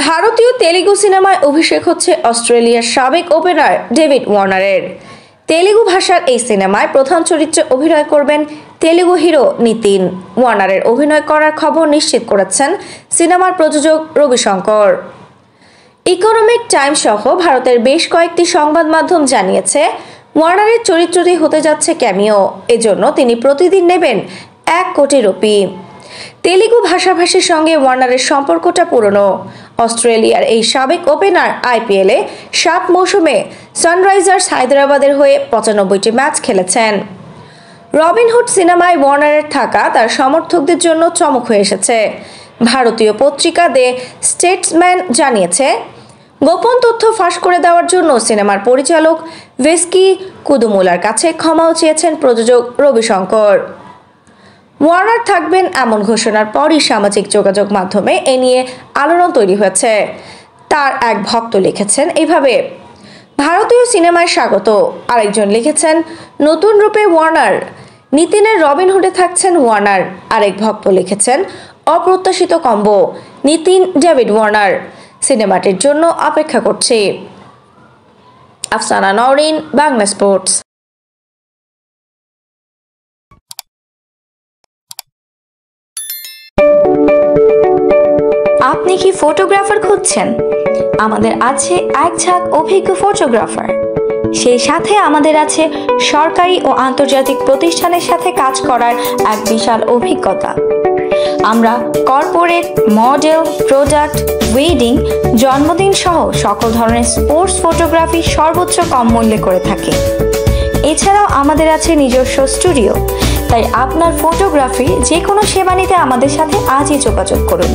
ভারতীয় তেলুগু সিনেমায় অভিষেক হচ্ছে অস্ট্রেলিয়ার সাবেক ওপেনার ডেভিড ওয়ার্নারের। তেলুগু ভাষার এই সিনেমায় প্রধান চরিত্রে অভিনয় করবেন তেলুগু হিরো নিতিন। ওয়ার্নারের অভিনয় করার খবর নিশ্চিত করেছেন সিনেমার প্রযোজক রবি শঙ্কর। ইকোনমিক টাইমস সহ ভারতের বেশ কয়েকটি সংবাদ মাধ্যম জানিয়েছে ওয়ার্নারের চরিত্রটি হতে যাচ্ছে ক্যামিও। এজন্য তিনি প্রতিদিন নেবেন 1 কোটি রুপি। তেলুগু ভাষাভাষীর সঙ্গে ওয়ার্নারের সম্পর্কটা পুরনো। অস্ট্রেলিয়ার এই সাবেক ওপেনার আইপিএলে 7 মৌসুমে সানরাইজার্স হায়দ্রাবাদের হয়ে 95টি ম্যাচ খেলেছেন। রবিনহুড সিনেমায় ওয়ার্নারের থাকা তার সমর্থকদের জন্য চমক হয়ে এসেছে। ভারতীয় পত্রিকা দ্য স্টেটসম্যান জানিয়েছে, গোপন তথ্য ফাঁস করে দেওয়ার জন্য সিনেমার পরিচালক ভেস্কি কুদুমুলার কাছে ক্ষমাও চেয়েছেন প্রযোজক রবি শঙ্কর। ওয়ার্নার থাকবেন এমন ঘোষণার পরই সামাজিক যোগাযোগ মাধ্যমে এ নিয়ে আলোড়ন তৈরি হয়েছে। তার এক ভক্ত লিখেছেন এইভাবে, ভারতীয় সিনেমায় স্বাগত। আরেকজন লিখেছেন, নতুন রূপে ওয়ার্নার। নিতিনের রবিনহুডে থাকছেন ওয়ার্নার। আরেক ভক্ত লিখেছেন, অপ্রত্যাশিত কম্বো, নিতিন ডেভিড ওয়ার্নার। সিনেমাটির জন্য অপেক্ষা করছি। আফসানা নওরিন, বাংলা স্পোর্টস। আপনি কি ফটোগ্রাফার খুঁজছেন? আমাদের আছে এক ঝাঁক অভিজ্ঞ ফটোগ্রাফার। সেই সাথে আমাদের আছে সরকারি ও আন্তর্জাতিক প্রতিষ্ঠানের সাথে কাজ করার এক বিশাল অভিজ্ঞতা। আমরা কর্পোরেট, মডেল, প্রোডাক্ট, ওয়েডিং, জন্মদিন সহ সকল ধরনের স্পোর্টস ফটোগ্রাফি সর্বোচ্চ কম মূল্যে করে থাকি। এছাড়াও আমাদের আছে নিজস্ব স্টুডিও। তাই আপনার ফটোগ্রাফির যে কোনো সেবা নিতে আমাদের সাথে আজই যোগাযোগ করুন।